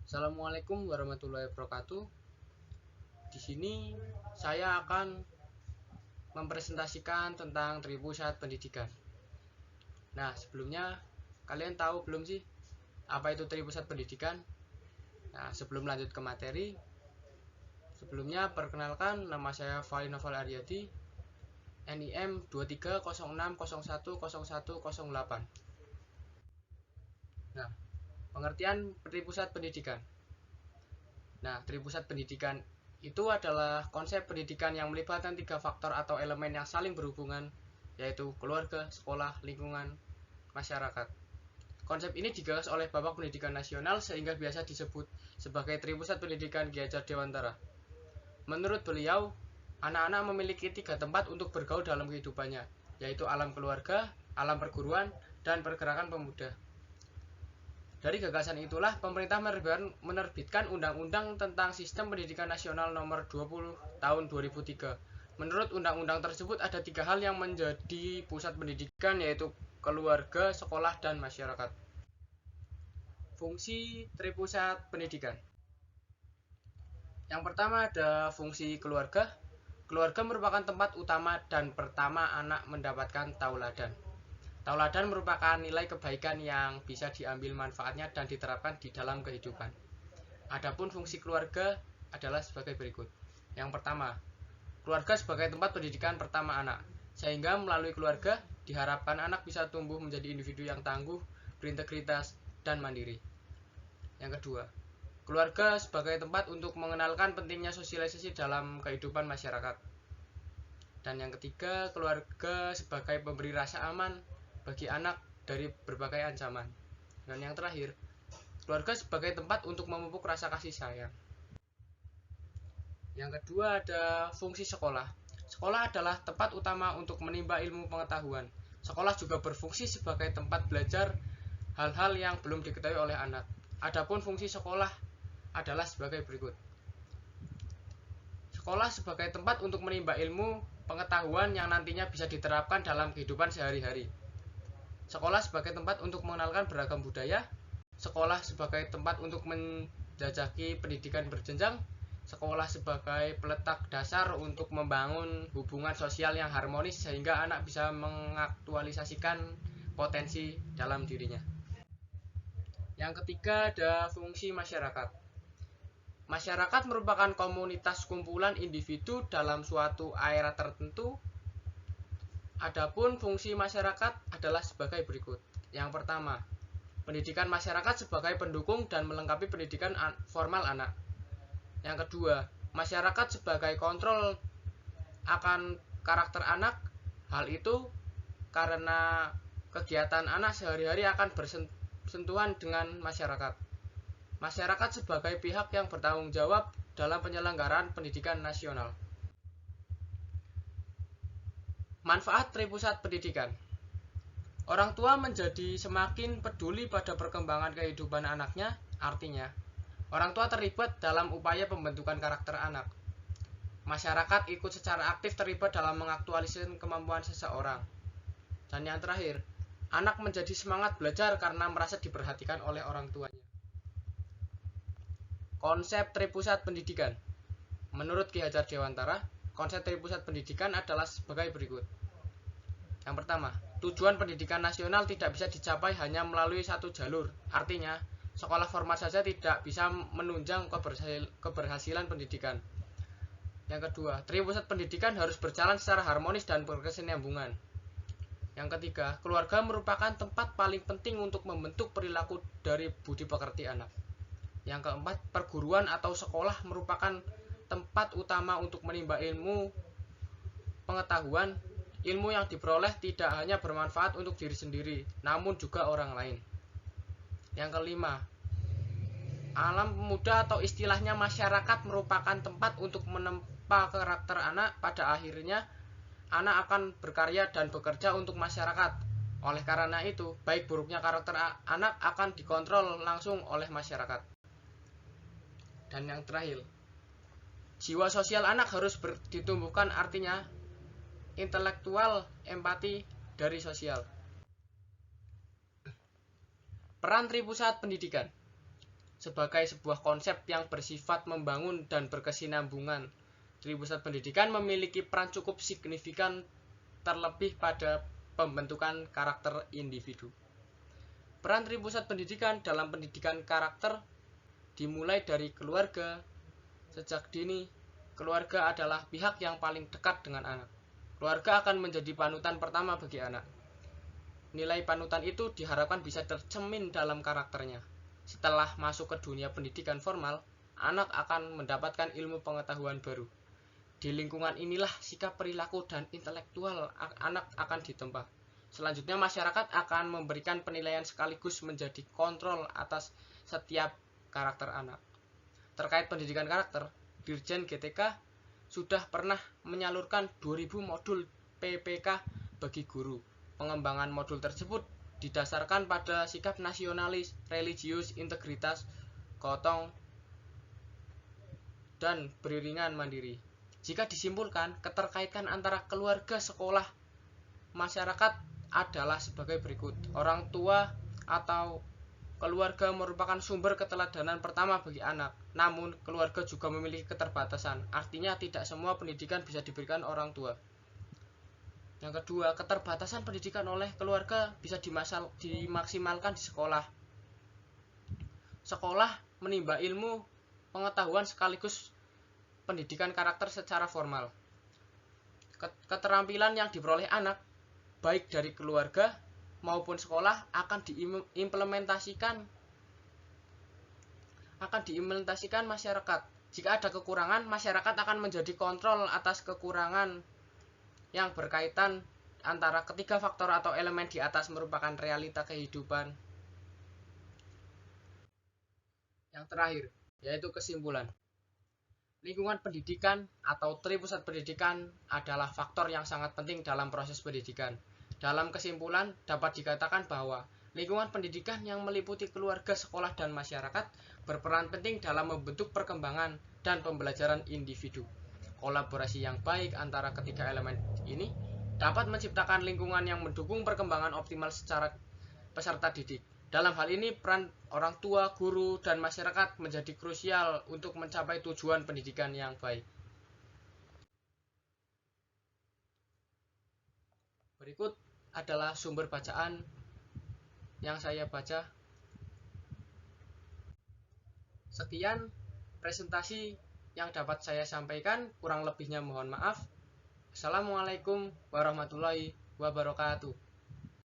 Assalamualaikum warahmatullahi wabarakatuh. Di sini saya akan mempresentasikan tentang Tripusat Pendidikan. Nah, sebelumnya kalian tahu belum sih apa itu Tripusat Pendidikan? Nah, sebelum lanjut ke materi, sebelumnya perkenalkan, nama saya Fali Noval Aryadi, NIM 2306010108. Nah, pengertian Tripusat Pendidikan. Nah, Tripusat Pendidikan itu adalah konsep pendidikan yang melibatkan 3 faktor atau elemen yang saling berhubungan, yaitu keluarga, sekolah, lingkungan, masyarakat. Konsep ini digagas oleh Bapak Pendidikan Nasional sehingga biasa disebut sebagai Tripusat Pendidikan Ki Hajar Dewantara. Menurut beliau, anak-anak memiliki 3 tempat untuk bergaul dalam kehidupannya, yaitu alam keluarga, alam perguruan, dan pergerakan pemuda. Dari gagasan itulah pemerintah menerbitkan Undang-Undang tentang Sistem Pendidikan Nasional Nomor 20 Tahun 2003. Menurut undang-undang tersebut ada 3 hal yang menjadi pusat pendidikan, yaitu keluarga, sekolah, dan masyarakat. Fungsi Tripusat Pendidikan. Yang pertama ada fungsi keluarga. Keluarga merupakan tempat utama dan pertama anak mendapatkan tauladan. Tauladan merupakan nilai kebaikan yang bisa diambil manfaatnya dan diterapkan di dalam kehidupan. Adapun fungsi keluarga adalah sebagai berikut. Yang pertama, keluarga sebagai tempat pendidikan pertama anak, sehingga melalui keluarga diharapkan anak bisa tumbuh menjadi individu yang tangguh, berintegritas, dan mandiri. Yang kedua, keluarga sebagai tempat untuk mengenalkan pentingnya sosialisasi dalam kehidupan masyarakat. Dan yang ketiga, keluarga sebagai pemberi rasa aman bagi anak dari berbagai ancaman. Dan yang terakhir, keluarga sebagai tempat untuk memupuk rasa kasih sayang. Yang kedua ada fungsi sekolah. Sekolah adalah tempat utama untuk menimba ilmu pengetahuan. Sekolah juga berfungsi sebagai tempat belajar hal-hal yang belum diketahui oleh anak. Adapun fungsi sekolah adalah sebagai berikut. Sekolah sebagai tempat untuk menimba ilmu pengetahuan yang nantinya bisa diterapkan dalam kehidupan sehari-hari. Sekolah sebagai tempat untuk mengenalkan beragam budaya. Sekolah sebagai tempat untuk menjajaki pendidikan berjenjang. Sekolah sebagai peletak dasar untuk membangun hubungan sosial yang harmonis sehingga anak bisa mengaktualisasikan potensi dalam dirinya. Yang ketiga ada fungsi masyarakat. Masyarakat merupakan komunitas kumpulan individu dalam suatu area tertentu. Adapun fungsi masyarakat adalah sebagai berikut. Yang pertama, pendidikan masyarakat sebagai pendukung dan melengkapi pendidikan formal anak. Yang kedua, masyarakat sebagai kontrol akan karakter anak. Hal itu karena kegiatan anak sehari-hari akan bersentuhan dengan masyarakat. Masyarakat sebagai pihak yang bertanggung jawab dalam penyelenggaraan pendidikan nasional. Manfaat Tripusat Pendidikan. Orang tua menjadi semakin peduli pada perkembangan kehidupan anaknya, artinya orang tua terlibat dalam upaya pembentukan karakter anak. Masyarakat ikut secara aktif terlibat dalam mengaktualisasi kemampuan seseorang. Dan yang terakhir, anak menjadi semangat belajar karena merasa diperhatikan oleh orang tuanya. Konsep Tripusat Pendidikan. Menurut Ki Hajar Dewantara, konsep Tripusat Pendidikan adalah sebagai berikut. Yang pertama, tujuan pendidikan nasional tidak bisa dicapai hanya melalui satu jalur. Artinya, sekolah formal saja tidak bisa menunjang keberhasilan pendidikan. Yang kedua, Tripusat Pendidikan harus berjalan secara harmonis dan berkesinambungan. Yang ketiga, keluarga merupakan tempat paling penting untuk membentuk perilaku dari budi pekerti anak. Yang keempat, perguruan atau sekolah merupakan tempat utama untuk menimba ilmu pengetahuan. Ilmu yang diperoleh tidak hanya bermanfaat untuk diri sendiri, namun juga orang lain. Yang kelima, alam pemuda atau istilahnya masyarakat merupakan tempat untuk menempa karakter anak. Pada akhirnya, anak akan berkarya dan bekerja untuk masyarakat. Oleh karena itu, baik buruknya karakter anak akan dikontrol langsung oleh masyarakat. Dan yang terakhir, jiwa sosial anak harus ditumbuhkan, artinya intelektual, empati, dari sosial. Peran Tripusat Pendidikan. sebagai sebuah konsep yang bersifat membangun dan berkesinambungan. Tripusat pendidikan memiliki peran cukup signifikan terlebih pada pembentukan karakter individu. Peran tripusat pendidikan dalam pendidikan karakter dimulai dari keluarga. Sejak dini, keluarga adalah pihak yang paling dekat dengan anak. Keluarga akan menjadi panutan pertama bagi anak. Nilai panutan itu diharapkan bisa tercermin dalam karakternya. Setelah masuk ke dunia pendidikan formal, anak akan mendapatkan ilmu pengetahuan baru. Di lingkungan inilah sikap perilaku dan intelektual anak akan ditempa. Selanjutnya masyarakat akan memberikan penilaian sekaligus menjadi kontrol atas setiap karakter anak. Terkait pendidikan karakter, Dirjen GTK sudah pernah menyalurkan 2000 modul PPK bagi guru. Pengembangan modul tersebut didasarkan pada sikap nasionalis, religius, integritas, gotong, dan beriringan mandiri. Jika disimpulkan, keterkaitan antara keluarga, sekolah, masyarakat adalah sebagai berikut. Orang tua atau keluarga merupakan sumber keteladanan pertama bagi anak. Namun, keluarga juga memiliki keterbatasan. Artinya, tidak semua pendidikan bisa diberikan orang tua. Yang kedua, keterbatasan pendidikan oleh keluarga bisa dimaksimalkan di sekolah. Sekolah menimba ilmu, pengetahuan sekaligus pendidikan karakter secara formal. Keterampilan yang diperoleh anak, baik dari keluarga maupun sekolah, akan diimplementasikan masyarakat. Jika ada kekurangan, masyarakat akan menjadi kontrol atas kekurangan yang berkaitan antara ketiga faktor atau elemen di atas merupakan realita kehidupan. Yang terakhir, yaitu kesimpulan. Lingkungan pendidikan atau tripusat pendidikan adalah faktor yang sangat penting dalam proses pendidikan. Dalam kesimpulan, dapat dikatakan bahwa lingkungan pendidikan yang meliputi keluarga, sekolah, dan masyarakat berperan penting dalam membentuk perkembangan dan pembelajaran individu. Kolaborasi yang baik antara ketiga elemen ini dapat menciptakan lingkungan yang mendukung perkembangan optimal secara peserta didik. Dalam hal ini, peran orang tua, guru, dan masyarakat menjadi krusial untuk mencapai tujuan pendidikan yang baik. Berikut adalah sumber bacaan yang saya baca. Sekian presentasi yang dapat saya sampaikan, kurang lebihnya mohon maaf. Assalamualaikum warahmatullahi wabarakatuh.